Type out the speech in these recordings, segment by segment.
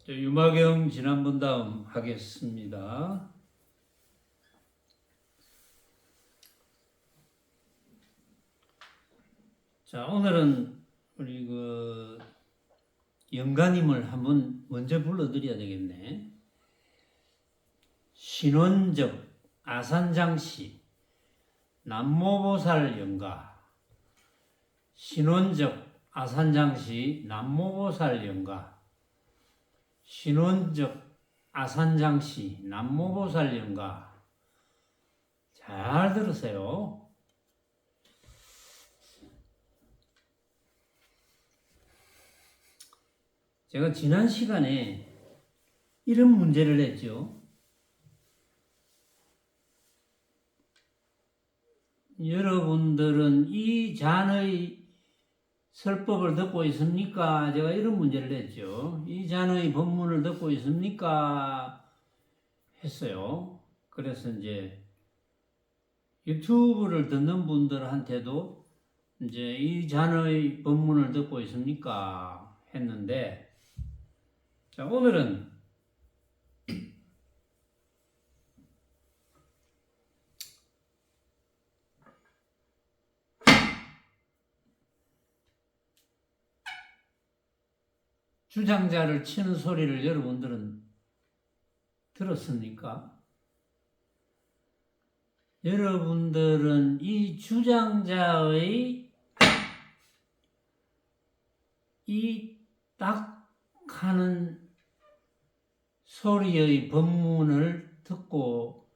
유마경 지난번 다음 하겠습니다. 자, 오늘은 우리 영가님을 한번 먼저 불러드려야 되겠네. 신원적 아산장시 남모보살 영가. 신원적 아산장시 남모보살 영가. 신원적 아산장시 남모보살 영가. 잘 들으세요. 제가 지난 시간에 이런 문제를 냈죠. 여러분들은 이 잔의 설법을 듣고 있습니까? 제가 이런 문제를 냈죠. 이 잔의 법문을 듣고 있습니까? 했어요. 그래서 이제 유튜브를 듣는 분들한테도 이제 이 잔의 법문을 듣고 있습니까? 했는데, 자, 오늘은 주장자를 치는 소리를 여러분들은 들었습니까? 여러분들은 이 주장자의 이 딱 하는 소리의 법문을 듣고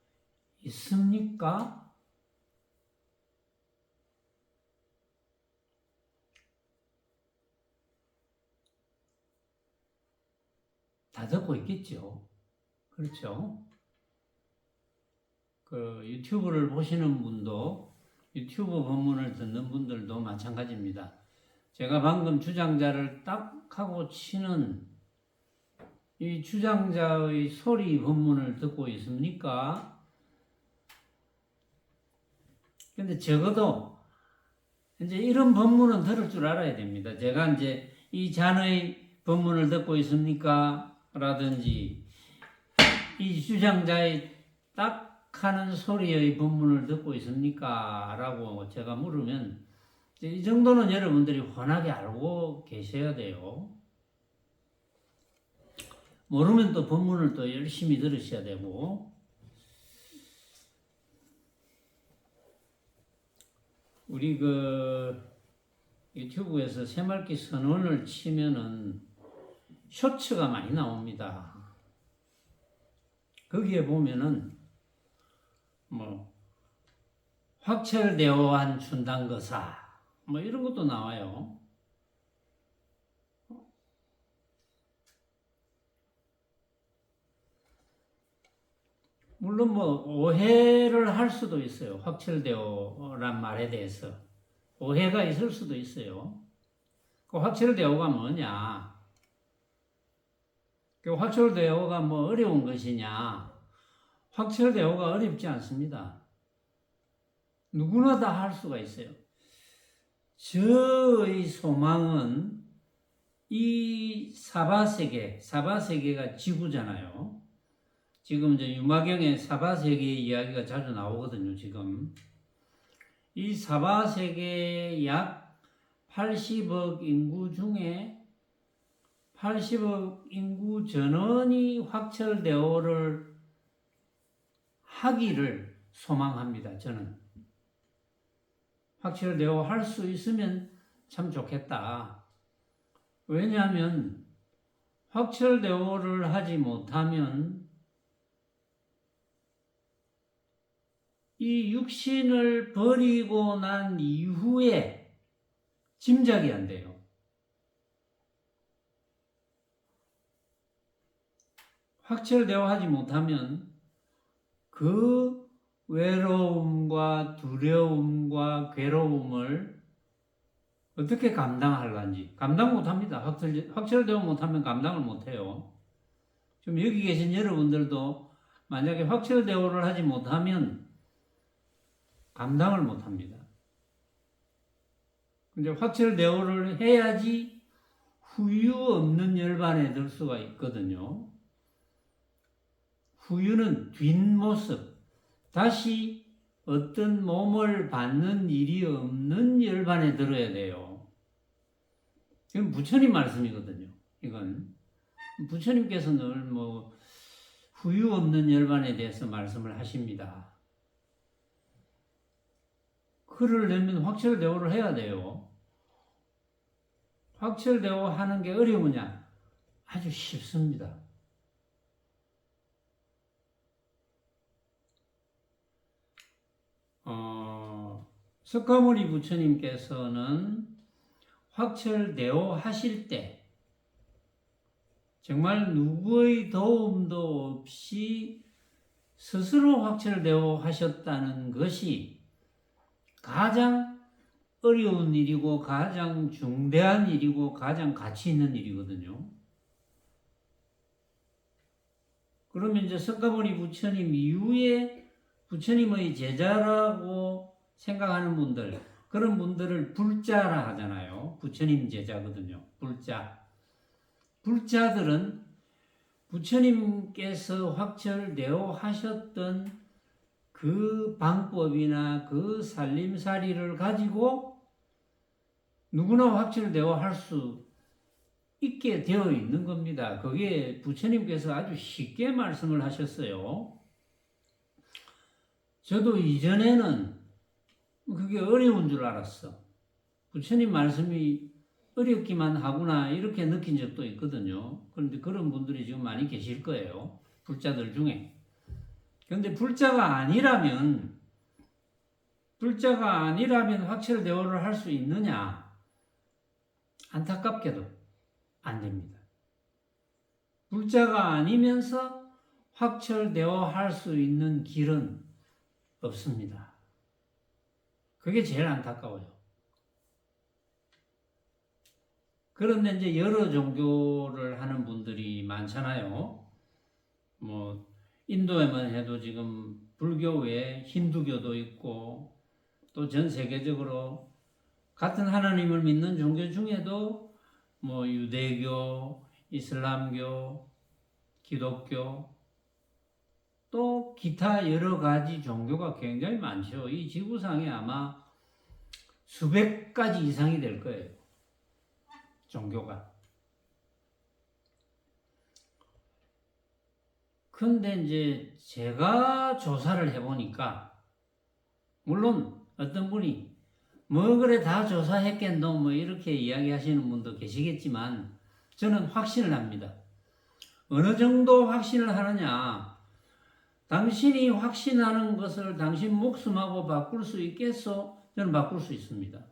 있습니까? 다 듣고 있겠죠. 그렇죠? 유튜브를 보시는 분도, 유튜브 법문을 듣는 분들도 마찬가지입니다. 제가 방금 주장자를 딱 하고 치는 이 주장자의 소리 법문을 듣고 있습니까? 근데 적어도 이제 이런 법문은 들을 줄 알아야 됩니다. 제가 이제 이 잔의 법문을 듣고 있습니까? 라든지 이 주장자의 딱 하는 소리의 법문을 듣고 있습니까? 라고 제가 물으면 이 정도는 여러분들이 훤하게 알고 계셔야 돼요. 모르면 또 법문을 또 열심히 들으셔야 되고, 우리 유튜브에서 새말기 선언을 치면은 쇼츠가 많이 나옵니다. 거기에 보면은 확철대오한 춘당거사 이런 것도 나와요. 물론 오해를 할 수도 있어요. 확철대오란 말에 대해서 오해가 있을 수도 있어요. 그 확철대오가 뭐냐? 그 확철대오가 어려운 것이냐? 확철대오가 어렵지 않습니다. 누구나 다 할 수가 있어요. 저의 소망은 이 사바세계가 지구잖아요. 지금 이제 유마경에 사바세계의 이야기가 자주 나오거든요, 지금. 이 사바세계 약 80억 인구 중에 80억 인구 전원이 확철대오를 하기를 소망합니다, 저는. 확철대오 할 수 있으면 참 좋겠다. 왜냐하면 확철대오를 하지 못하면 이 육신을 버리고 난 이후에 짐작이 안 돼요. 확철대오 하지 못하면 그 외로움과 두려움과 괴로움을 어떻게 감당할런지 감당 못합니다. 확철대오 못하면 감당을 못해요. 지금 여기 계신 여러분들도 만약에 확철대오를 하지 못하면 감당을 못합니다. 근데 확철대오를 해야지 후유 없는 열반에 들 수가 있거든요. 후유는 뒷모습, 다시 어떤 몸을 받는 일이 없는 열반에 들어야 돼요. 이건 부처님 말씀이거든요. 이건 부처님께서 늘 후유 없는 열반에 대해서 말씀을 하십니다. 그러려면 확철대오를 해야 돼요. 확철대오 하는 게 어려우냐? 아주 쉽습니다. 석가모니 부처님께서는 확철대오 하실 때 정말 누구의 도움도 없이 스스로 확철대오 하셨다는 것이 가장 어려운 일이고 가장 중대한 일이고 가장 가치 있는 일이거든요. 그러면 이제 석가모니 부처님 이후에 부처님의 제자라고 생각하는 분들, 그런 분들을 불자라 하잖아요. 부처님 제자거든요. 불자. 불자들은 부처님께서 확철대오 하셨던 그 방법이나 그 살림살이를 가지고 누구나 확철대오 할 수 있게 되어 있는 겁니다. 그게 부처님께서 아주 쉽게 말씀을 하셨어요. 저도 이전에는 그게 어려운 줄 알았어. 부처님 말씀이 어렵기만 하구나 이렇게 느낀 적도 있거든요. 그런데 그런 분들이 지금 많이 계실 거예요. 불자들 중에. 그런데 불자가 아니라면 확철대오를 할 수 있느냐? 안타깝게도 안 됩니다. 불자가 아니면서 확철대오 할 수 있는 길은 없습니다. 그게 제일 안타까워요. 그런데 이제 여러 종교를 하는 분들이 많잖아요. 인도에만 해도 지금 불교 외에 힌두교도 있고 또 전 세계적으로 같은 하나님을 믿는 종교 중에도 유대교, 이슬람교, 기독교 또 기타 여러 가지 종교가 굉장히 많죠. 이 지구상에 아마 수백 가지 이상이 될 거예요. 종교가. 근데 이제 제가 조사를 해보니까 물론 어떤 분이 그래 다 조사했겠노 이렇게 이야기하시는 분도 계시겠지만 저는 확신을 합니다. 어느 정도 확신을 하느냐? 당신이 확신하는 것을 당신 목숨하고 바꿀 수 있겠소? 저는 바꿀 수 있습니다.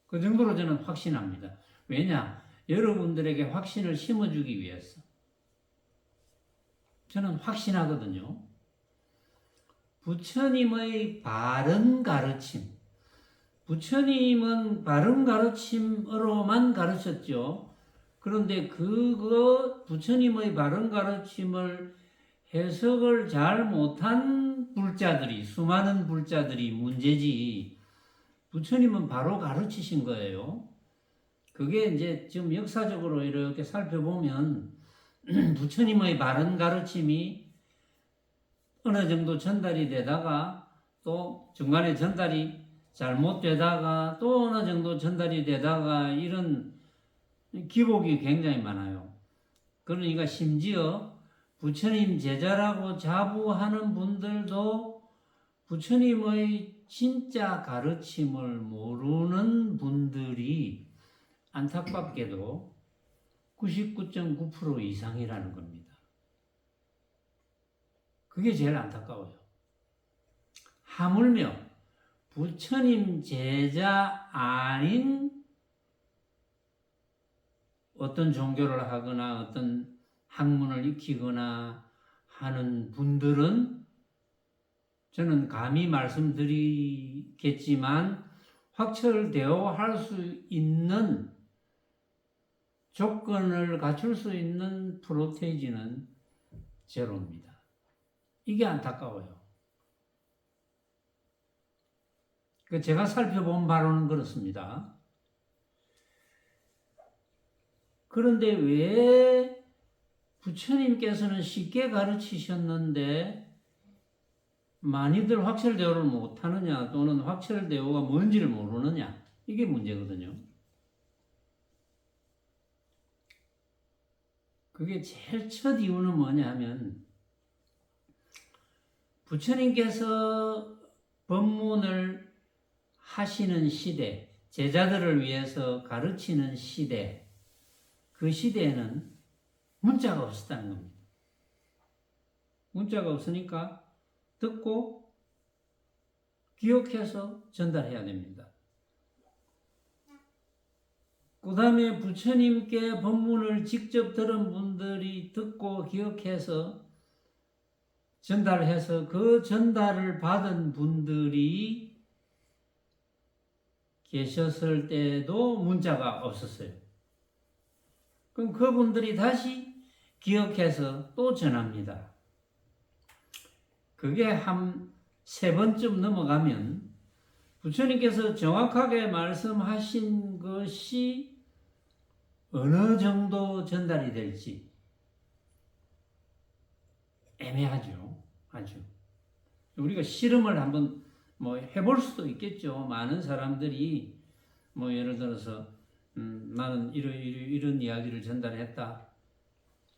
그 정도로 저는 확신합니다. 왜냐? 여러분들에게 확신을 심어주기 위해서. 저는 확신하거든요. 부처님의 바른 가르침. 부처님은 바른 가르침으로만 가르쳤죠. 그런데 부처님의 바른 가르침을 해석을 잘 못한 불자들이, 수많은 불자들이 문제지, 부처님은 바로 가르치신 거예요. 그게 이제 지금 역사적으로 이렇게 살펴보면, 부처님의 바른 가르침이 어느 정도 전달이 되다가, 또 중간에 전달이 잘못되다가, 또 어느 정도 전달이 되다가, 이런 기복이 굉장히 많아요. 그러니까 심지어 부처님 제자라고 자부하는 분들도 부처님의 진짜 가르침을 모르는 분들이 안타깝게도 99.9% 이상이라는 겁니다. 그게 제일 안타까워요. 하물며 부처님 제자 아닌 어떤 종교를 하거나 어떤 학문을 익히거나 하는 분들은 저는 감히 말씀드리겠지만 확철되어 할 수 있는 조건을 갖출 수 있는 프로테이지는 제로입니다. 이게 안타까워요. 제가 살펴본 바로는 그렇습니다. 그런데 왜 부처님께서는 쉽게 가르치셨는데 많이들 확철대오를 못하느냐 또는 확철대오가 뭔지를 모르느냐 이게 문제거든요. 그게 제일 첫 이유는 뭐냐 하면 부처님께서 법문을 하시는 시대, 제자들을 위해서 가르치는 시대, 그 시대에는 문자가 없었다는 겁니다. 문자가 없으니까 듣고 기억해서 전달해야 됩니다. 그 다음에 부처님께 법문을 직접 들은 분들이 듣고 기억해서 전달해서 그 전달을 받은 분들이 계셨을 때도 문자가 없었어요. 그럼 그분들이 다시 기억해서 또 전합니다. 그게 한 3번쯤 넘어가면 부처님께서 정확하게 말씀하신 것이 어느 정도 전달이 될지 애매하죠. 아주. 우리가 실험을 한번 해볼 수도 있겠죠. 많은 사람들이 예를 들어서 나는 이런 이야기를 전달했다.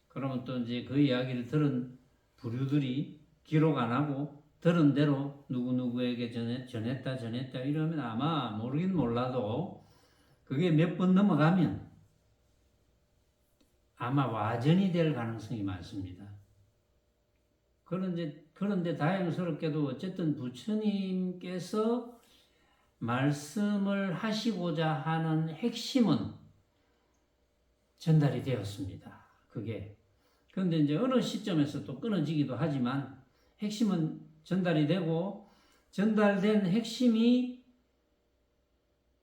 그러면 또 이제 그 이야기를 들은 부류들이 기록 안 하고 들은 대로 누구누구에게 전했다 이러면 아마 모르긴 몰라도 그게 몇 번 넘어가면 아마 와전이 될 가능성이 많습니다. 그런데 다행스럽게도 어쨌든 부처님께서 말씀을 하시고자 하는 핵심은 전달이 되었습니다. 그런데 이제 어느 시점에서 또 끊어지기도 하지만 핵심은 전달이 되고 전달된 핵심이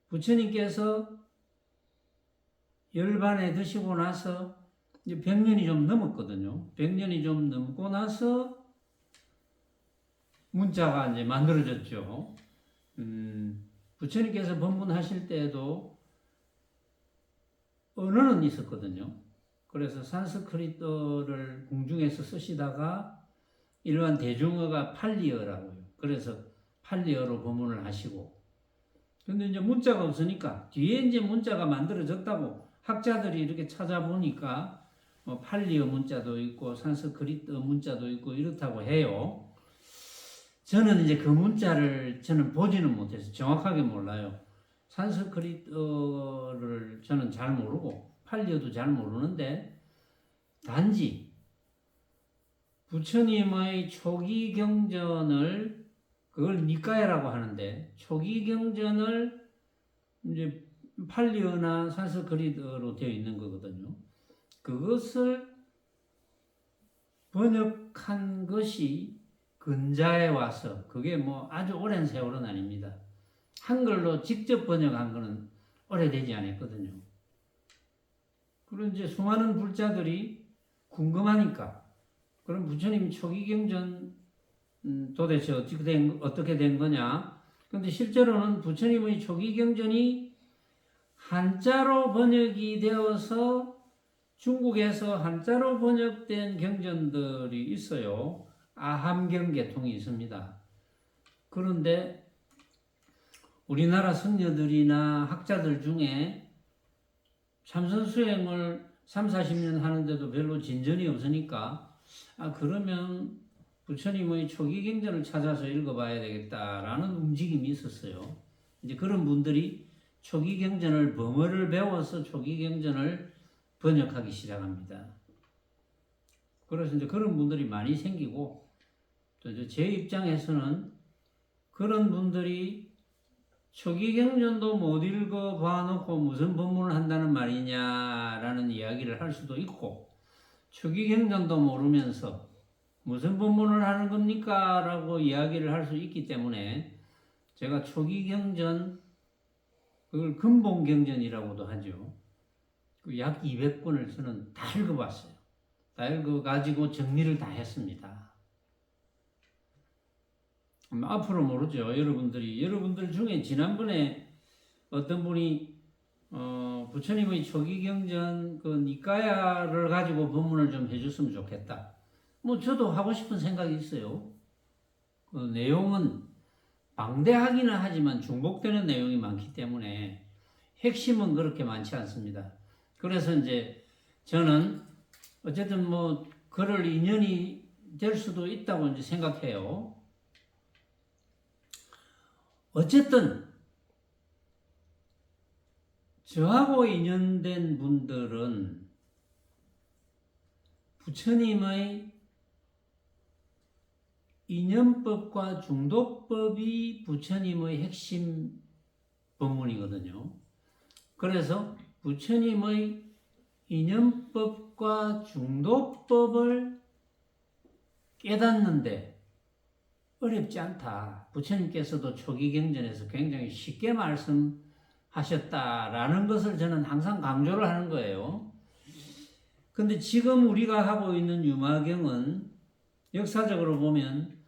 부처님께서 열반에 드시고 나서 이제 100년이 좀 넘었거든요. 100년이 좀 넘고 나서 문자가 이제 만들어졌죠. 부처님께서 법문하실 때에도 언어는 있었거든요. 그래서 산스크리트어를 궁중에서 쓰시다가 일반 대중어가 팔리어라고요. 그래서 팔리어로 법문을 하시고. 근데 이제 문자가 없으니까 뒤에 이제 문자가 만들어졌다고 학자들이 이렇게 찾아보니까 팔리어 문자도 있고 산스크리트어 문자도 있고 이렇다고 해요. 저는 이제 그 문자를 저는 보지는 못해서 정확하게 몰라요. 산스크리트어를 저는 잘 모르고 팔리어도 잘 모르는데 단지 부처님의 초기 경전을 그걸 니까야라고 하는데 초기 경전을 이제 팔리어나 산스크리트어로 되어 있는 거거든요. 그것을 번역한 것이 근자에 와서 그게 아주 오랜 세월은 아닙니다. 한글로 직접 번역한 거는 오래되지 않았거든요. 그리고 이제 수많은 불자들이 궁금하니까 그럼 부처님 초기 경전 도대체 어떻게 된 거냐? 근데 실제로는 부처님의 초기 경전이 한자로 번역이 되어서 중국에서 한자로 번역된 경전들이 있어요. 아함경 계통이 있습니다. 그런데 우리나라 성녀들이나 학자들 중에 참선 수행을 30-40년 하는데도 별로 진전이 없으니까 그러면 부처님의 초기 경전을 찾아서 읽어봐야 되겠다라는 움직임이 있었어요. 이제 그런 분들이 초기 경전을 범어를 배워서 초기 경전을 번역하기 시작합니다. 그래서 이제 그런 분들이 많이 생기고 또 제 입장에서는 그런 분들이 초기 경전도 못 읽어봐 놓고 무슨 법문을 한다는 말이냐라는 이야기를 할 수도 있고 초기 경전도 모르면서 무슨 법문을 하는 겁니까? 라고 이야기를 할 수 있기 때문에 제가 초기 경전 그걸 근본 경전이라고도 하죠. 약 200권을 저는 다 읽어봤어요. 다 읽어가지고 정리를 다 했습니다. 앞으로 모르죠. 여러분들 중에 지난번에 어떤 분이 부처님의 초기 경전 그 니까야를 가지고 법문을 좀 해줬으면 좋겠다. 뭐 저도 하고 싶은 생각이 있어요. 그 내용은 방대하기는 하지만 중복되는 내용이 많기 때문에 핵심은 그렇게 많지 않습니다. 그래서 이제 저는 어쨌든 뭐 그럴 인연이 될 수도 있다고 이제 생각해요. 어쨌든 저하고 인연된 분들은 부처님의 인연법과 중도법이 부처님의 핵심 법문이거든요. 그래서 부처님의 인연법과 중도법을 깨닫는데 어렵지 않다. 부처님께서도 초기 경전에서 굉장히 쉽게 말씀하셨다라는 것을 저는 항상 강조를 하는 거예요. 근데 지금 우리가 하고 있는 유마경은 역사적으로 보면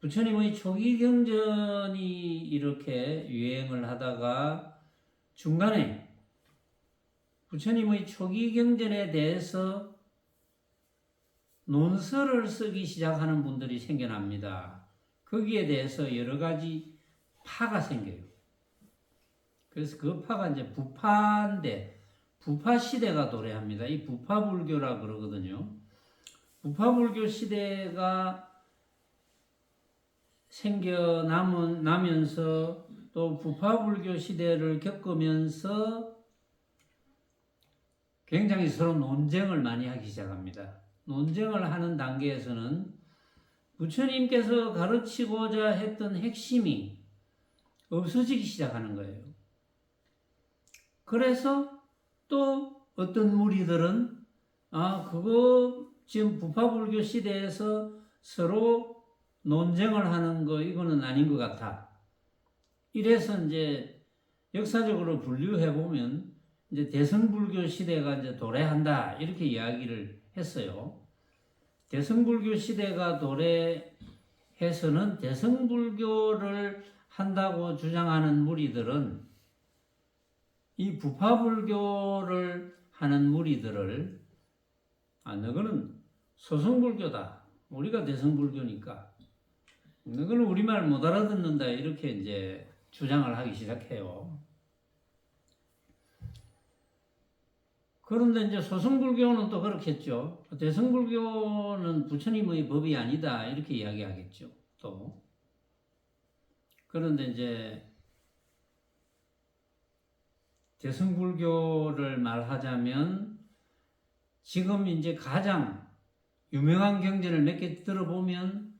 부처님의 초기 경전이 이렇게 유행을 하다가 중간에 부처님의 초기 경전에 대해서 논설을 쓰기 시작하는 분들이 생겨납니다. 거기에 대해서 여러 가지 파가 생겨요. 그래서 그 파가 이제 부파인데, 부파 시대가 도래합니다. 이 부파불교라 그러거든요. 부파불교 시대가 생겨나면서 또 부파불교 시대를 겪으면서 굉장히 서로 논쟁을 많이 하기 시작합니다. 논쟁을 하는 단계에서는 부처님께서 가르치고자 했던 핵심이 없어지기 시작하는 거예요. 그래서 또 어떤 무리들은 그거 지금 부파불교 시대에서 서로 논쟁을 하는 거 이거는 아닌 것 같아. 이래서 이제 역사적으로 분류해 보면 이제 대승불교 시대가 이제 도래한다 이렇게 이야기를 했어요. 대승불교 시대가 도래해서는 대승불교를 한다고 주장하는 무리들은 이 부파불교를 하는 무리들을 너거는 소승불교다. 우리가 대승불교니까 너거는 우리말 못 알아듣는다. 이렇게 이제 주장을 하기 시작해요. 그런데 이제 소승불교는 또 그렇겠죠. 대승불교는 부처님의 법이 아니다. 이렇게 이야기하겠죠. 또. 그런데 이제 대승불교를 말하자면 지금 이제 가장 유명한 경전을 몇 개 들어보면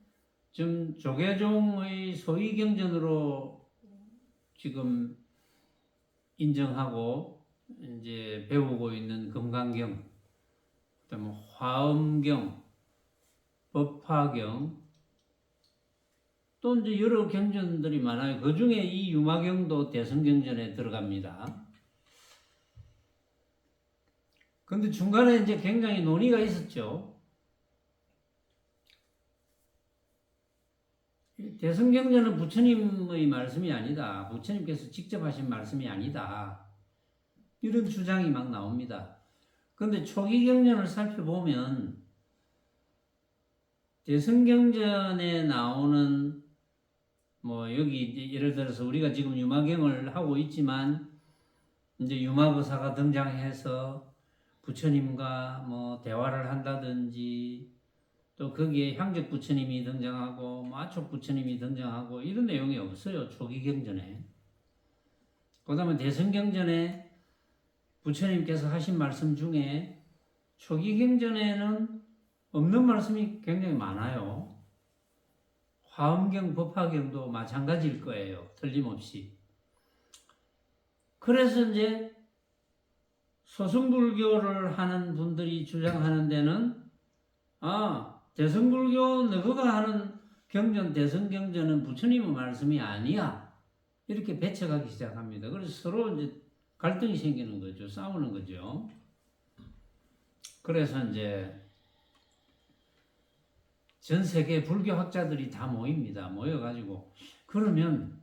좀 조계종의 소위 경전으로 지금 인정하고 이제 배우고 있는 금강경, 그다음에 화엄경, 법화경, 또 이제 여러 경전들이 많아요. 그 중에 이 유마경도 대승경전에 들어갑니다. 근데 중간에 이제 굉장히 논의가 있었죠. 대승경전은 부처님의 말씀이 아니다. 부처님께서 직접 하신 말씀이 아니다. 이런 주장이 막 나옵니다. 그런데 초기 경전을 살펴보면 대승경전에 나오는 뭐 여기 이제 예를 들어서 우리가 지금 유마경을 하고 있지만 이제 유마보사가 등장해서 부처님과 뭐 대화를 한다든지 또 거기에 향적 부처님이 등장하고 뭐 아촉 부처님이 등장하고 이런 내용이 없어요. 초기 경전에. 그다음에 대승경전에 부처님께서 하신 말씀 중에 초기 경전에는 없는 말씀이 굉장히 많아요. 화엄경, 법화경도 마찬가지일 거예요. 틀림없이. 그래서 이제 소승불교를 하는 분들이 주장하는 데는 대승불교 너가 하는 경전, 대승경전은 부처님의 말씀이 아니야. 이렇게 배척하기 시작합니다. 그래서 서로 이제 갈등이 생기는 거죠. 싸우는 거죠. 그래서 이제 전 세계 불교학자들이 다 모입니다. 모여가지고 그러면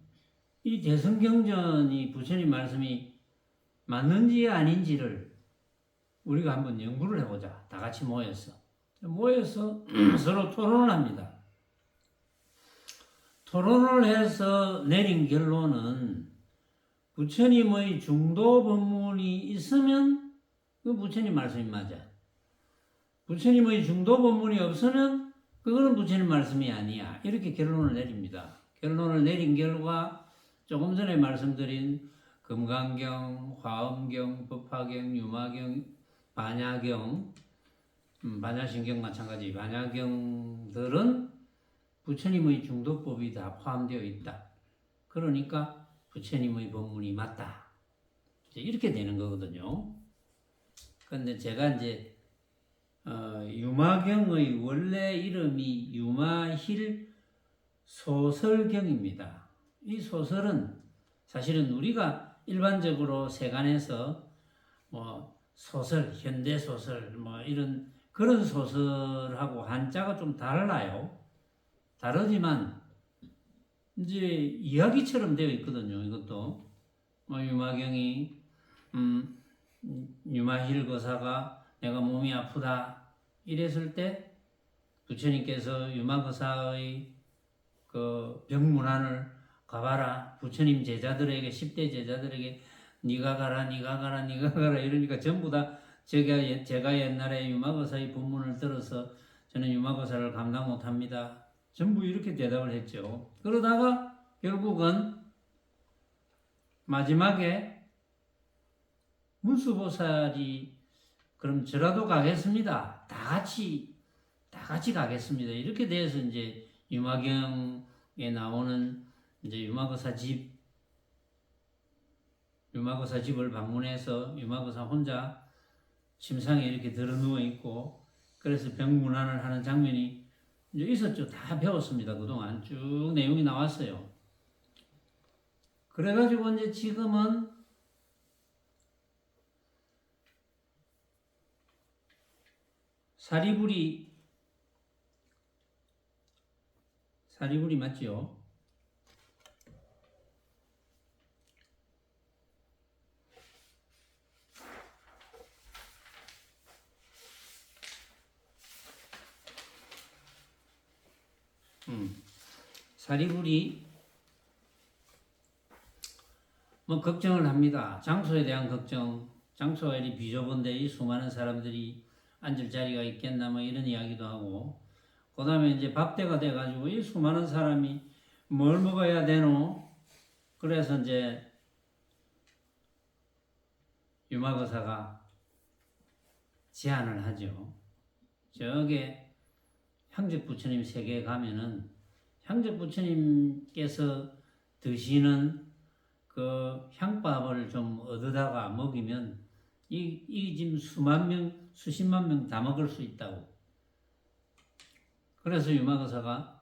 이 대승경전이 부처님 말씀이 맞는지 아닌지를 우리가 한번 연구를 해보자. 다 같이 모여서 서로 토론을 합니다. 토론을 해서 내린 결론은 부처님의 중도 법문이 있으면 그 부처님 말씀이 맞아. 부처님의 중도 법문이 없으면 그거는 부처님 말씀이 아니야. 이렇게 결론을 내립니다. 결론을 내린 결과 조금 전에 말씀드린 금강경, 화엄경, 법화경, 유마경, 반야경, 반야신경 마찬가지. 반야경들은 부처님의 중도법이 다 포함되어 있다. 그러니까 부처님의 법문이 맞다. 이렇게 되는 거거든요. 그런데 제가 이제 유마경의 원래 이름이 유마힐 소설경입니다. 이 소설은 사실은 우리가 일반적으로 세간에서 뭐 소설, 현대 소설, 뭐 이런 그런 소설하고 한자가 좀 달라요. 다르지만 이제 이야기처럼 되어 있거든요. 이것도 뭐 유마경이 유마힐 거사가 내가 몸이 아프다 이랬을 때 부처님께서 유마거사의 그 병문안을 가봐라. 부처님 제자들에게 10대 제자들에게 네가 가라 이러니까 전부 다 제가 옛날에 유마거사의 법문을 들어서 저는 유마거사를 감당 못합니다. 전부 이렇게 대답을 했죠. 그러다가 결국은 마지막에 문수보살이 그럼 저라도 가겠습니다. 다 같이 가겠습니다. 이렇게 돼서 이제 유마경에 나오는 이제 유마거사 집을 방문해서 유마거사 혼자 침상에 이렇게 들어 누워 있고 그래서 병문안을 하는 장면이 이제 있었죠. 다 배웠습니다. 그동안 쭉 내용이 나왔어요. 그래가지고 이제 지금은 사리부리 맞죠? 사리부리 뭐 걱정을 합니다. 장소에 대한 걱정, 장소가 이리 비좁은데 이 수많은 사람들이 앉을 자리가 있겠나 뭐 이런 이야기도 하고 그 다음에 이제 밥때가 돼가지고 이 수많은 사람이 뭘 먹어야 되노? 그래서 이제 유마거사가 제안을 하죠. 저게 향적부처님 세계에 가면은 향적부처님께서 드시는 그 향밥을 좀 얻어다가 먹이면 이 지금 수십만 명 다 먹을 수 있다고. 그래서 유마거사가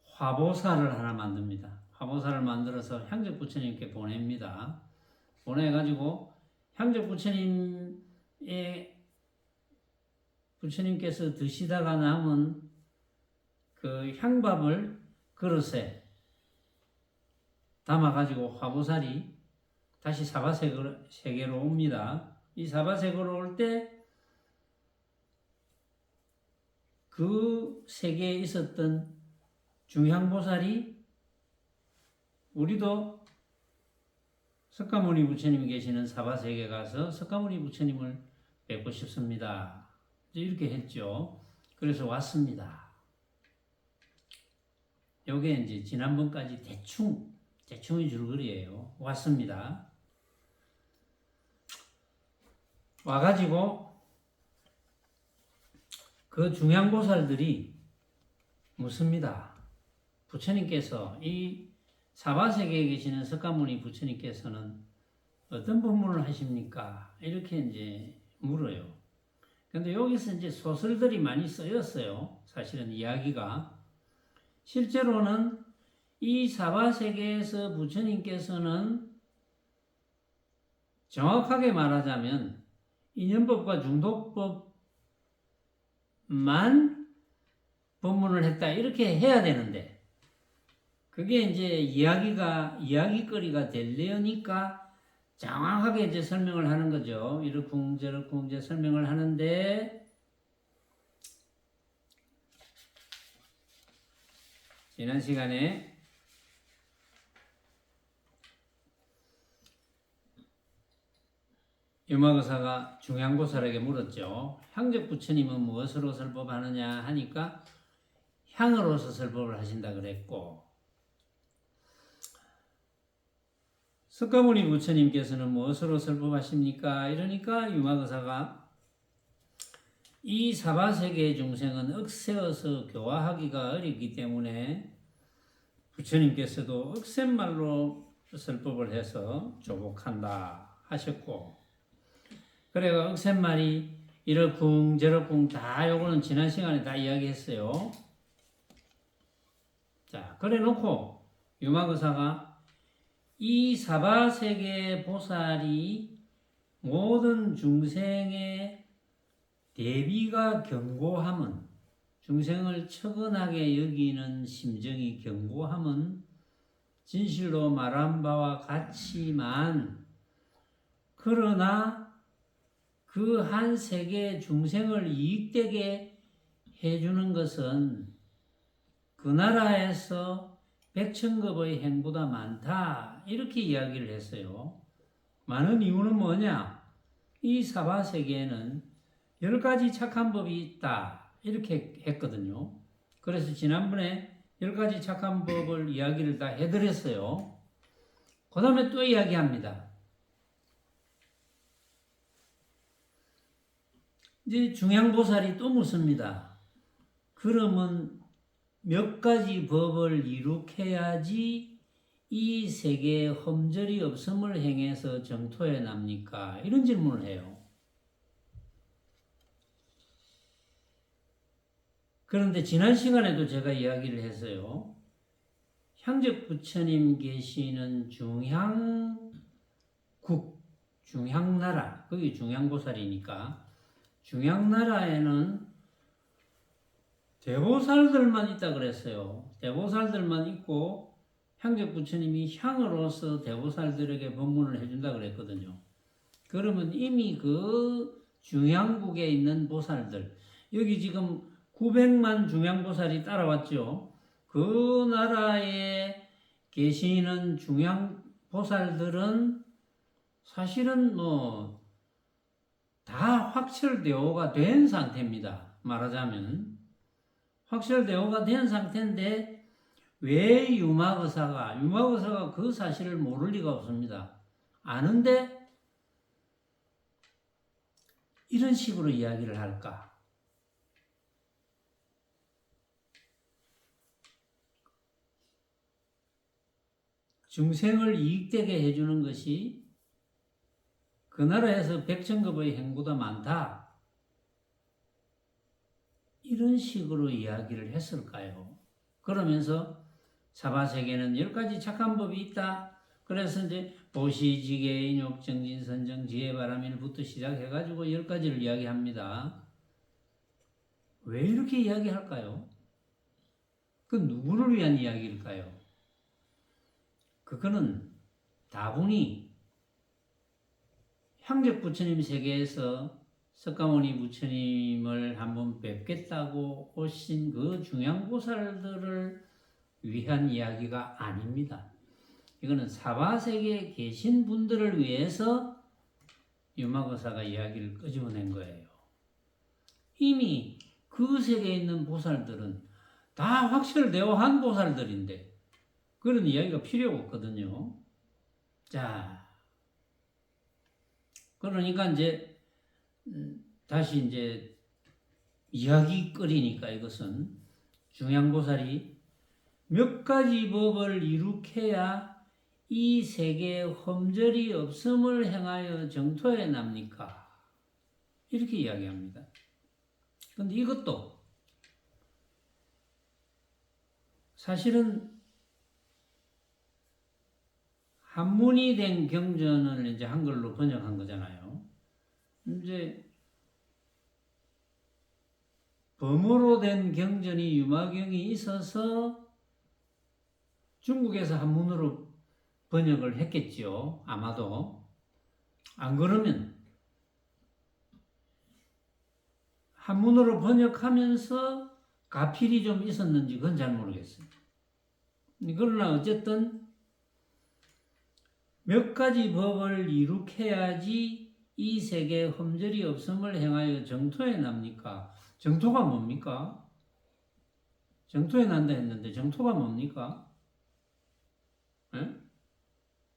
화보사를 하나 만듭니다. 화보사를 만들어서 향적부처님께 보냅니다. 보내가지고 부처님께서 드시다가 남은 그 향밥을 그릇에 담아가지고 화보살이 다시 사바세계로 옵니다. 이 사바세계로 올 때 그 세계에 있었던 중향보살이 우리도 석가모니 부처님이 계시는 사바세계 가서 석가모니 부처님을 뵙고 싶습니다. 이렇게 했죠. 그래서 왔습니다. 요게 이제 지난번까지 대충의 줄거리예요. 왔습니다. 와가지고 그 중향보살들이 묻습니다. 부처님께서 이 사바세계에 계시는 석가모니 부처님께서는 어떤 법문을 하십니까? 이렇게 이제 물어요. 근데 여기서 이제 소설들이 많이 쓰였어요. 사실은 이야기가. 실제로는 이 사바세계에서 부처님께서는 정확하게 말하자면 인연법과 중독법만 법문을 했다 이렇게 해야 되는데 그게 이제 이야기거리가 되려니까 장황하게 이제 설명을 하는 거죠. 이렇쿵 저렇쿵 이제 설명을 하는데 지난 시간에 유마거사가 중양보살에게 물었죠. 향적 부처님은 무엇으로 설법하느냐 하니까 향으로서 설법을 하신다 그랬고, 석가모니 부처님께서는 무엇으로 설법하십니까? 이러니까 유마거사가 이 사바세계의 중생은 억세어서 교화하기가 어렵기 때문에 부처님께서도 억센말로 설법을 해서 조복한다 하셨고, 그래가 억센말이 이러쿵 저러쿵 다 요거는 지난 시간에 다 이야기했어요. 자, 그래 놓고 유마거사가 이 사바세계 보살이 모든 중생의 대비가 견고함은, 중생을 처근하게 여기는 심정이 견고함은 진실로 말한 바와 같지만, 그러나 그 한 세계 중생을 이익되게 해주는 것은 그 나라에서 백천급의 행보다 많다, 이렇게 이야기를 했어요. 많은 이유는 뭐냐? 이 사바세계에는 10가지 착한 법이 있다, 이렇게 했거든요. 그래서 지난번에 10가지 착한 법을 이야기를 다 해드렸어요. 그 다음에 또 이야기합니다. 이제 중양보살이 또 묻습니다. 그러면 몇 가지 법을 이룩해야지 이 세계에 험절이 없음을 행해서 정토에 납니까? 이런 질문을 해요. 그런데 지난 시간에도 제가 이야기를 했어요. 향적 부처님 계시는 중향국, 중향나라, 거기 중양보살이니까 중향나라에는 대보살들만 있다 그랬어요. 대보살들만 있고 향적 부처님이 향으로서 대보살들에게 법문을 해준다 그랬거든요. 그러면 이미 그 중향국에 있는 보살들, 여기 지금 900만 중양보살이 따라왔죠. 그 나라에 계시는 중양보살들은 사실은 다 확철대오가 된 상태입니다. 말하자면 확철대오가 된 상태인데 왜 유마거사가 그 사실을 모를 리가 없습니다. 아는데 이런 식으로 이야기를 할까? 중생을 이익되게 해주는 것이 그 나라에서 백천급의 행보다 많다, 이런 식으로 이야기를 했을까요? 그러면서 사바세계는 10가지 착한 법이 있다. 그래서 이제 보시지계, 인욕, 정진, 선정, 지혜, 바람일부터 시작해가지고 10가지를 이야기합니다. 왜 이렇게 이야기할까요? 그 누구를 위한 이야기일까요? 그거는 다분히 향적 부처님 세계에서 석가모니 부처님을 한번 뵙겠다고 오신 그 중양보살들을 위한 이야기가 아닙니다. 이거는 사바세계에 계신 분들을 위해서 유마거사가 이야기를 끄집어낸 거예요. 이미 그 세계에 있는 보살들은 다 확철대오한 보살들인데 그런 이야기가 필요가 없거든요. 자, 그러니까 이제 다시 이제 이야기거리니까 이것은 중양보살이 몇 가지 법을 이룩해야 이 세계에 험절이 없음을 행하여 정토에 납니까? 이렇게 이야기합니다. 그런데 이것도 사실은 한문이 된 경전을 이제 한글로 번역한 거잖아요. 이제 범어로 된 경전이 유마경이 있어서 중국에서 한문으로 번역을 했겠죠. 아마도. 안 그러면 한문으로 번역하면서 가필이 좀 있었는지 그건 잘 모르겠어요. 그러나 어쨌든 몇 가지 법을 이룩해야지 이 세계에 흠절이 없음을 행하여 정토에 납니까? 정토가 뭡니까? 정토에 난다 했는데 정토가 뭡니까? 에?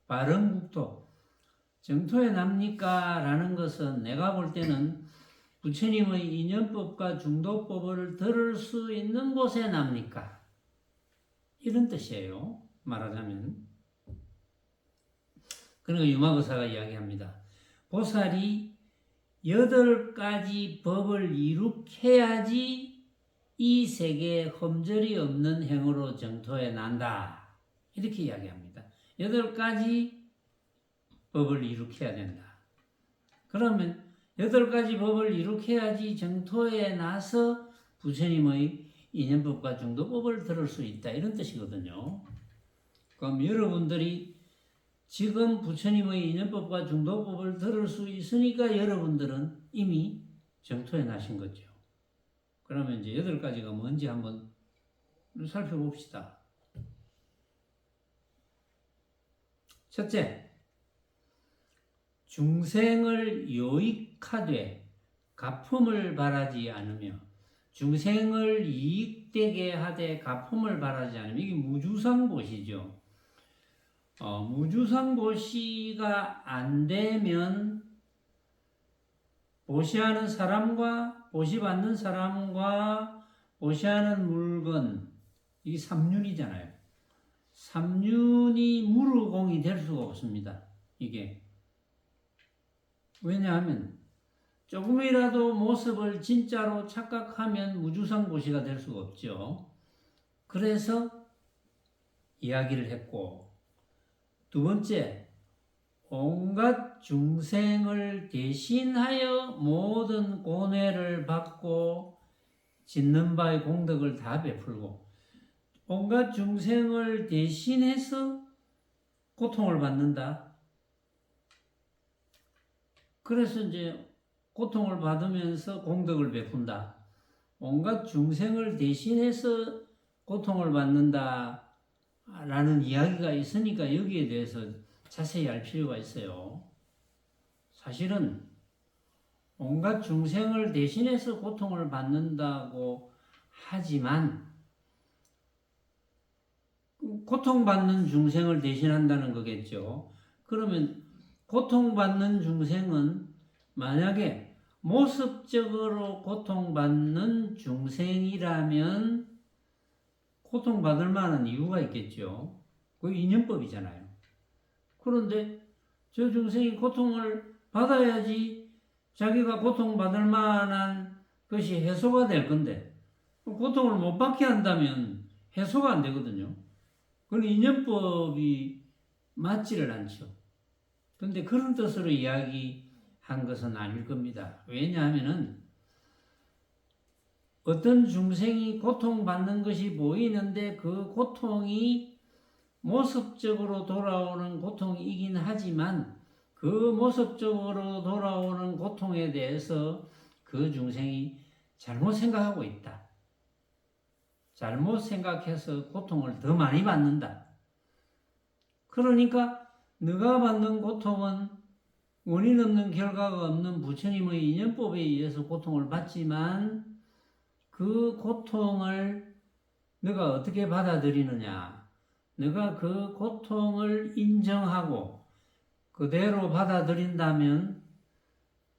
바른국토. 정토에 납니까? 라는 것은 내가 볼 때는 부처님의 인연법과 중도법을 들을 수 있는 곳에 납니까? 이런 뜻이에요. 말하자면. 그러니까 유마거사가 이야기합니다. 보살이 8가지 법을 이룩해야지 이 세계에 흠절이 없는 행으로 정토에 난다. 이렇게 이야기합니다. 8가지 법을 이룩해야 된다. 그러면 8가지 법을 이룩해야지 정토에 나서 부처님의 인연법과 중도법을 들을 수 있다. 이런 뜻이거든요. 그럼 여러분들이 지금 부처님의 인연법과 중도법을 들을 수 있으니까 여러분들은 이미 정토에 나신 거죠. 그러면 이제 8가지가 뭔지 한번 살펴봅시다. 첫째, 중생을 요익하되 가품을 바라지 않으며 중생을 이익되게 하되 가품을 바라지 않으며 이게 무주상보시죠. 무주상보시가 안 되면 보시하는 사람과 보시받는 사람과 보시하는 물건 이게 삼륜이잖아요. 삼륜이 무르공이 될 수가 없습니다. 이게 왜냐하면 조금이라도 모습을 진짜로 착각하면 무주상보시가 될 수가 없죠. 그래서 이야기를 했고, 두 번째, 온갖 중생을 대신하여 모든 고뇌를 받고 짓는 바의 공덕을 다 베풀고 온갖 중생을 대신해서 고통을 받는다. 그래서 이제 고통을 받으면서 공덕을 베푼다. 온갖 중생을 대신해서 고통을 받는다 라는 이야기가 있으니까 여기에 대해서 자세히 알 필요가 있어요. 사실은 온갖 중생을 대신해서 고통을 받는다고 하지만 고통받는 중생을 대신한다는 거겠죠. 그러면 고통받는 중생은 만약에 모습적으로 고통받는 중생이라면 고통받을 만한 이유가 있겠죠. 그게 인연법이잖아요. 그런데 저 중생이 고통을 받아야지 자기가 고통받을 만한 것이 해소가 될 건데 고통을 못 받게 한다면 해소가 안 되거든요. 그건 인연법이 맞지를 않죠. 그런데 그런 뜻으로 이야기한 것은 아닐 겁니다. 왜냐하면은 어떤 중생이 고통받는 것이 보이는데 그 고통이 모습적으로 돌아오는 고통이긴 하지만 그 모습적으로 돌아오는 고통에 대해서 그 중생이 잘못 생각하고 있다. 잘못 생각해서 고통을 더 많이 받는다. 그러니까 네가 받는 고통은 원인 없는 결과가 없는 부처님의 인연법에 의해서 고통을 받지만 그 고통을 네가 어떻게 받아들이느냐. 네가 그 고통을 인정하고 그대로 받아들인다면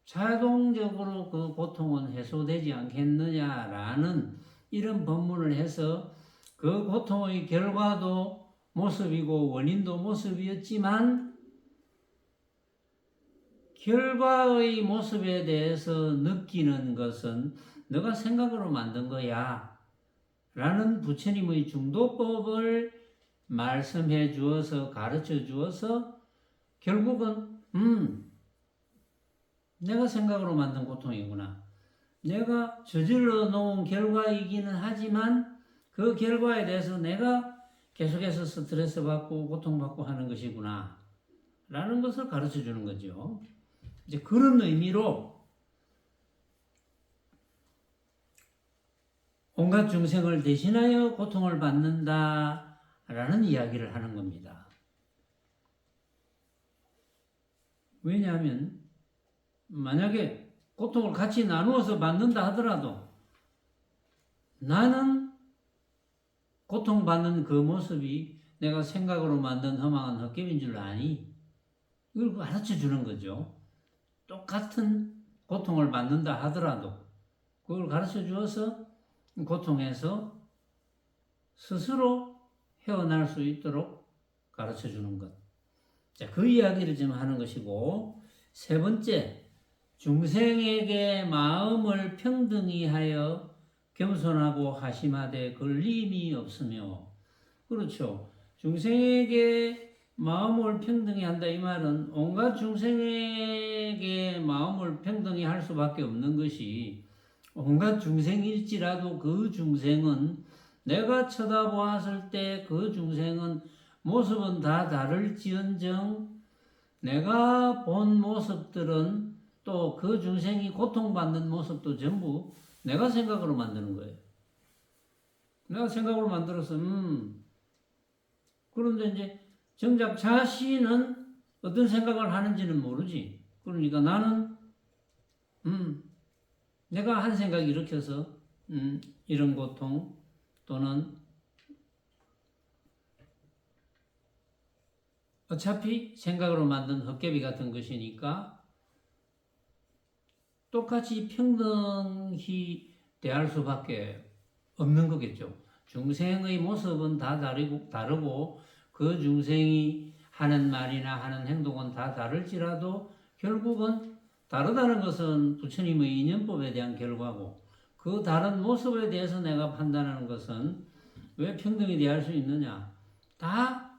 자동적으로 그 고통은 해소되지 않겠느냐라는 이런 법문을 해서 그 고통의 결과도 모습이고 원인도 모습이었지만 결과의 모습에 대해서 느끼는 것은 너가 생각으로 만든 거야 라는 부처님의 중도법을 말씀해 주어서 가르쳐 주어서 결국은 내가 생각으로 만든 고통이구나. 내가 저질러 놓은 결과이기는 하지만 그 결과에 대해서 내가 계속해서 스트레스 받고 고통받고 하는 것이구나 라는 것을 가르쳐 주는 거죠. 이제 그런 의미로 온갖 중생을 대신하여 고통을 받는다라는 이야기를 하는 겁니다. 왜냐하면 만약에 고통을 같이 나누어서 받는다 하더라도 나는 고통받는 그 모습이 내가 생각으로 만든 허망한 헛개비인 줄 아니? 이걸 가르쳐 주는 거죠. 똑같은 고통을 받는다 하더라도 그걸 가르쳐 주어서 고통에서 스스로 헤어날 수 있도록 가르쳐 주는 것. 자, 그 이야기를 지금 하는 것이고, 세 번째, 중생에게 마음을 평등히 하여 겸손하고 하심하되 걸림이 없으며. 그렇죠. 중생에게 마음을 평등히 한다 이 말은 온갖 중생에게 마음을 평등히 할 수밖에 없는 것이, 온갖 중생일지라도 그 중생은 내가 쳐다보았을 때 그 중생은 모습은 다 다를지언정 내가 본 모습들은 또 그 중생이 고통받는 모습도 전부 내가 생각으로 만드는 거예요. 내가 생각으로 만들어서 그런데 이제 정작 자신은 어떤 생각을 하는지는 모르지. 그러니까 나는 내가 한 생각 일으켜서 이런 고통 또는 어차피 생각으로 만든 헛개비 같은 것이니까 똑같이 평등히 대할 수밖에 없는 거겠죠. 중생의 모습은 다 다르고 그 중생이 하는 말이나 하는 행동은 다 다를지라도 결국은 다르다는 것은 부처님의 인연법에 대한 결과고 그 다른 모습에 대해서 내가 판단하는 것은 왜 평등히 대할 수 있느냐? 다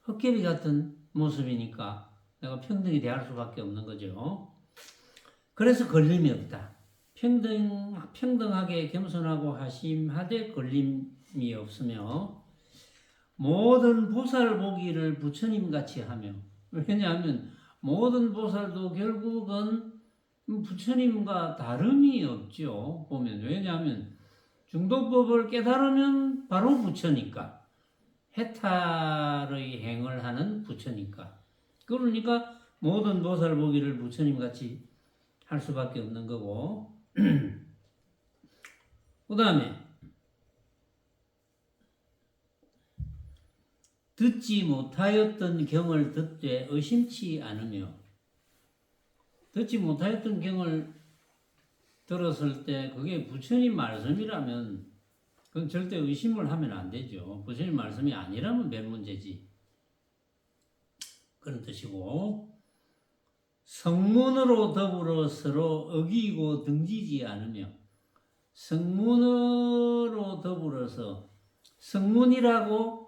헛개비 같은 모습이니까 내가 평등히 대할 수밖에 없는 거죠. 그래서 걸림이 없다. 평등하게 겸손하고 하심하되 걸림이 없으며 모든 보살 보기를 부처님같이 하며 왜냐하면 모든 보살도 결국은 부처님과 다름이 없죠. 보면 왜냐하면 중도법을 깨달으면 바로 부처니까 해탈의 행을 하는 부처니까 그러니까 모든 보살 보기를 부처님같이 할 수밖에 없는 거고 그 다음에 듣지 못하였던 경을 듣되 의심치 않으며 듣지 못하였던 경을 들었을 때 그게 부처님 말씀이라면 그건 절대 의심을 하면 안 되죠. 부처님 말씀이 아니라면 별 문제지. 그런 뜻이고 성문으로 더불어 서로 어기고 등지지 않으며 성문으로 더불어서 성문이라고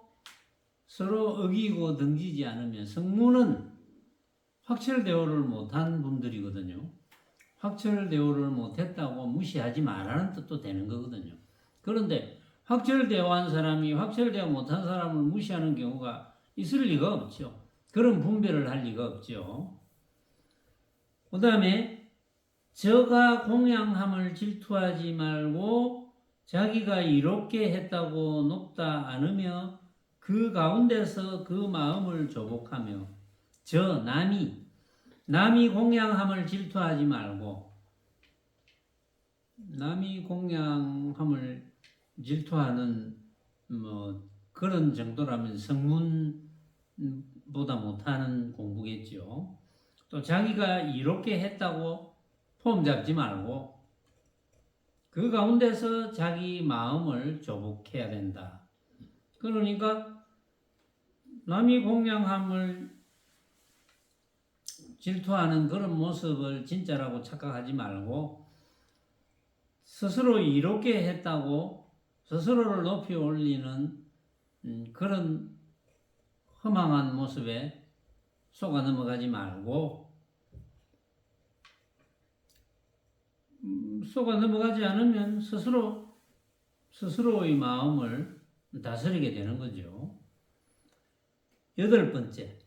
서로 어기고 등지지 않으면 성문은 확철대오를 못한 분들이거든요. 확철대오를 못했다고 무시하지 말라는 뜻도 되는 거거든요. 그런데 확철대오한 사람이 확철대오 못한 사람을 무시하는 경우가 있을 리가 없죠. 그런 분별을 할 리가 없죠. 그 다음에 저가 공양함을 질투하지 말고 자기가 이롭게 했다고 높다 않으며 그 가운데서 그 마음을 조복하며 남이 공양함을 질투하지 말고 남이 공양함을 질투하는 그런 정도라면 성문보다 못하는 공부겠죠. 또 자기가 이롭게 했다고 폼 잡지 말고 그 가운데서 자기 마음을 조복해야 된다. 그러니까 남이 공양함을 질투하는 그런 모습을 진짜라고 착각하지 말고 스스로 이롭게 했다고 스스로를 높이 올리는 그런 허망한 모습에 속아 넘어가지 말고 속아 넘어가지 않으면 스스로의 마음을 다스리게 되는 거죠. 8번째,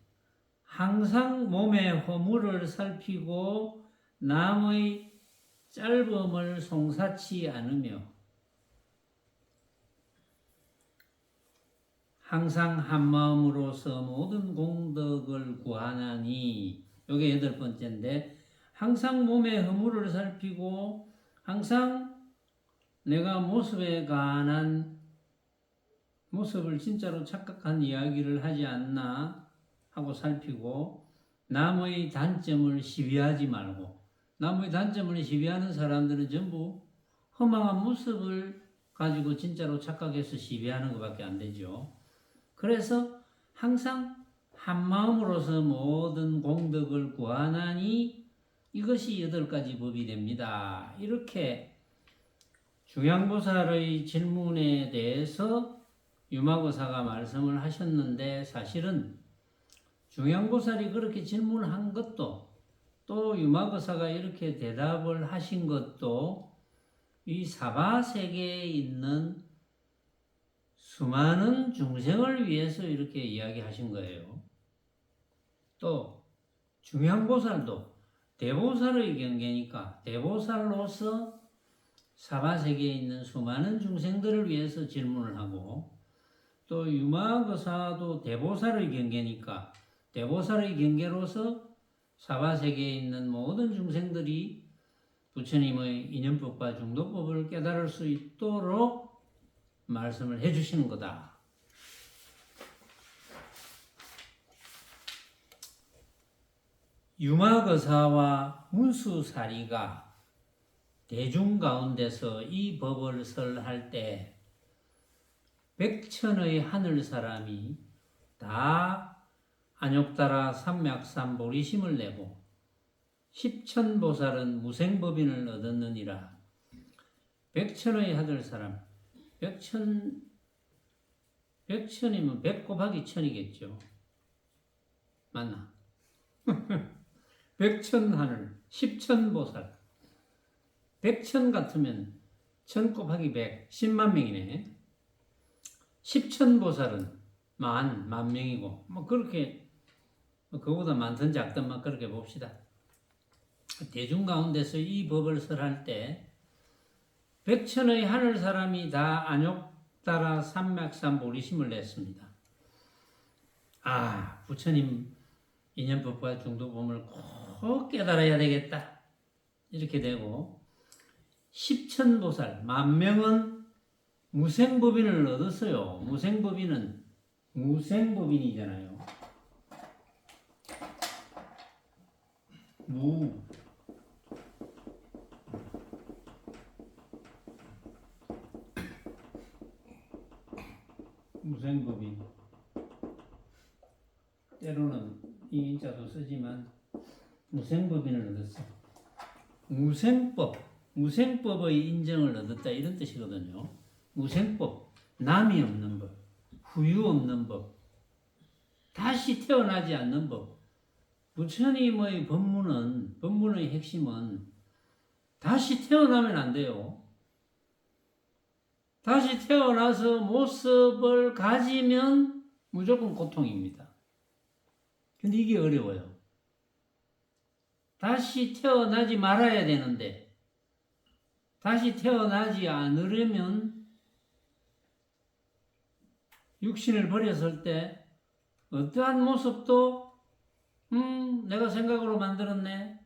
항상 몸의 허물을 살피고 남의 짧음을 송사치 않으며 항상 한마음으로서 모든 공덕을 구하나니, 요게 8번째인데, 항상 몸의 허물을 살피고 항상 내가 모습에 관한 모습을 진짜로 착각한 이야기를 하지 않나 하고 살피고, 남의 단점을 시비하지 말고, 남의 단점을 시비하는 사람들은 전부 허망한 모습을 가지고 진짜로 착각해서 시비하는 것밖에 안 되죠. 그래서 항상 한마음으로서 모든 공덕을 구하나니 이것이 8가지 법이 됩니다. 이렇게 중양보살의 질문에 대해서 유마거사가 말씀을 하셨는데, 사실은 중양보살이 그렇게 질문한 것도 또 유마거사가 이렇게 대답을 하신 것도 이 사바세계에 있는 수많은 중생을 위해서 이렇게 이야기하신 거예요. 또 중양보살도 대보살의 경계니까 대보살로서 사바세계에 있는 수많은 중생들을 위해서 질문을 하고, 또 유마거사도 대보살의 경계니까 대보살의 경계로서 사바세계에 있는 모든 중생들이 부처님의 인연법과 중도법을 깨달을 수 있도록 말씀을 해주시는 거다. 유마거사와 문수사리가 대중 가운데서 이 법을 설할 때 백천의 하늘 사람이 다 안욕따라 삼맥삼 보리심을 내고 십천보살은 무생법인을 얻었느니라. 백천의 하늘 사람, 백천이면 100 곱하기 1000이겠죠. 맞나? 백천하늘, 십천보살. 100천 같으면 1000 곱하기 100, 10만 명이네. 십천보살은 만 명이고, 뭐 그렇게, 그거보다 많든 작든 막 그렇게 봅시다. 대중 가운데서 이 법을 설할 때 백천의 하늘 사람이 다 안욕따라 삼맥삼 보리심을 냈습니다. 아, 부처님 인연법과 중도법을 꼭 깨달아야 되겠다. 이렇게 되고, 십천보살, 10,000명은 무생법인을 얻었어요. 무생법인은 무생법인이잖아요. 무생법인. 때로는 이 인자도 쓰지만 무생법인을 얻었어. 무생법의 인정을 얻었다, 이런 뜻이거든요. 무생법, 남이 없는 법, 후유 없는 법, 다시 태어나지 않는 법. 부처님의 법문의 핵심은 다시 태어나면 안 돼요. 다시 태어나서 모습을 가지면 무조건 고통입니다. 근데 이게 어려워요. 다시 태어나지 말아야 되는데, 다시 태어나지 않으려면 육신을 버렸을 때 어떠한 모습도 내가 생각으로 만들었네,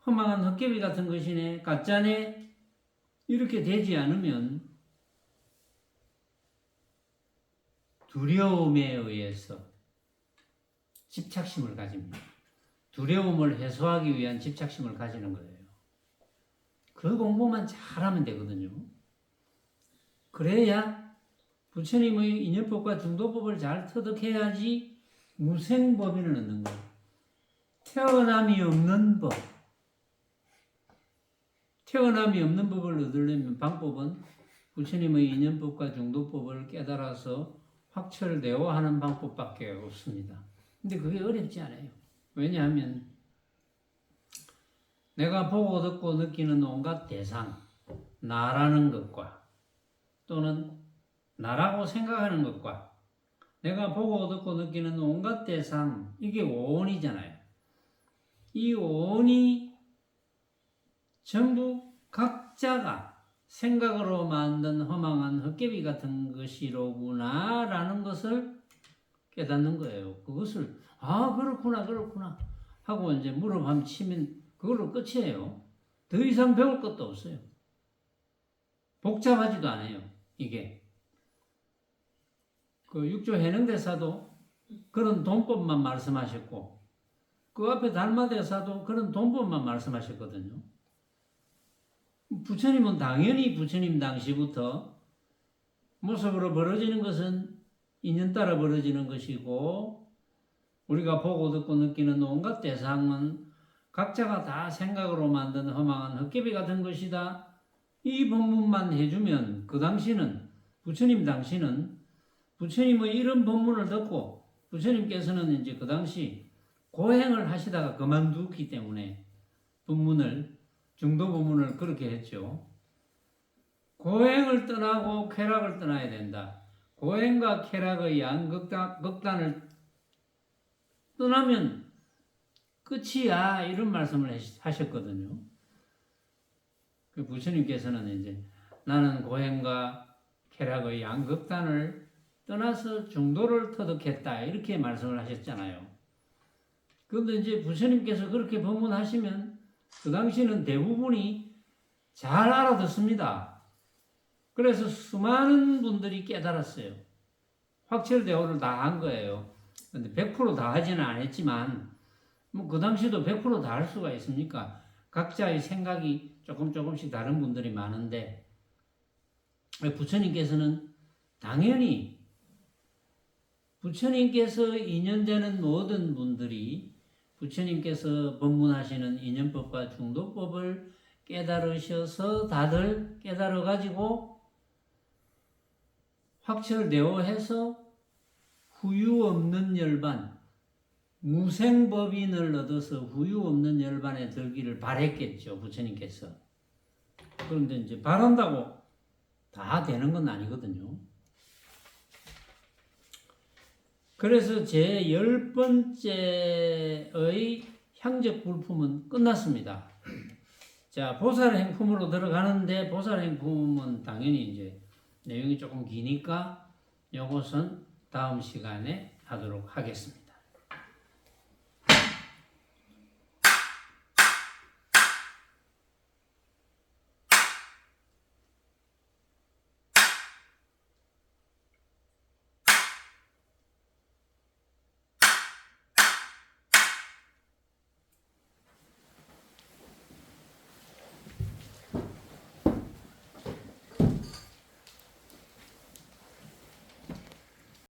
허망한 헛개비 같은 것이네, 가짜네, 이렇게 되지 않으면 두려움에 의해서 집착심을 가집니다. 두려움을 해소하기 위한 집착심을 가지는 거예요. 그 공부만 잘하면 되거든요. 그래야 부처님의 인연법과 중도법을 잘 터득해야지 무생법인을 얻는 거예요. 태어남이 없는 법. 태어남이 없는 법을 얻으려면 방법은 부처님의 인연법과 중도법을 깨달아서 확철되어 하는 방법밖에 없습니다. 근데 그게 어렵지 않아요. 왜냐하면 내가 보고 듣고 느끼는 온갖 대상, 나라는 것과 또는 나라고 생각하는 것과 내가 보고 듣고 느끼는 온갖 대상, 이게 오온이잖아요. 이 오온이 전부 각자가 생각으로 만든 허망한 헛개비 같은 것이로구나 라는 것을 깨닫는 거예요. 그것을 그렇구나 하고 이제 무릎 한번 치면 그걸로 끝이에요. 더 이상 배울 것도 없어요. 복잡하지도 않아요. 이게 그 육조 해능대사도 그런 돈법만 말씀하셨고 그 앞에 달마대사도 그런 돈법만 말씀하셨거든요. 부처님은 당연히 부처님 당시부터 모습으로 벌어지는 것은 인연 따라 벌어지는 것이고 우리가 보고 듣고 느끼는 온갖 대상은 각자가 다 생각으로 만든 허망한 헛개비 같은 것이다. 이 법문만 해주면 그 당시는 부처님 당시는 부처님의 이런 법문을 듣고 부처님께서는 이제 그 당시 고행을 하시다가 그만두기 때문에 법문을 중도 법문을 그렇게 했죠. 고행을 떠나고 쾌락을 떠나야 된다. 고행과 쾌락의 양극단을 떠나면 끝이야 이런 말씀을 하셨거든요. 그 부처님께서는 이제 나는 고행과 쾌락의 양극단을 떠나서 중도를 터득했다 이렇게 말씀을 하셨잖아요. 그런데 이제 부처님께서 그렇게 법문하시면 그 당시는 대부분이 잘 알아듣습니다. 그래서 수많은 분들이 깨달았어요. 확철대오를 다 한 거예요. 근데 100%다 하지는 않았지만 뭐 그 당시도 100%다 할 수가 있습니까? 각자의 생각이 조금씩 다른 분들이 많은데 부처님께서는 당연히 부처님께서 인연되는 모든 분들이 부처님께서 법문하시는 인연법과 중도법을 깨달으셔서 다들 깨달아가지고 확철대오해서 후유 없는 열반, 무생법인을 얻어서 후유 없는 열반에 들기를 바랬겠죠, 부처님께서. 그런데 이제 바란다고 다 되는 건 아니거든요. 그래서 제 10번째의 향적 불품은 끝났습니다. 자, 보살 행품으로 들어가는데 보살 행품은 당연히 이제 내용이 조금 기니까 이것은 다음 시간에 하도록 하겠습니다.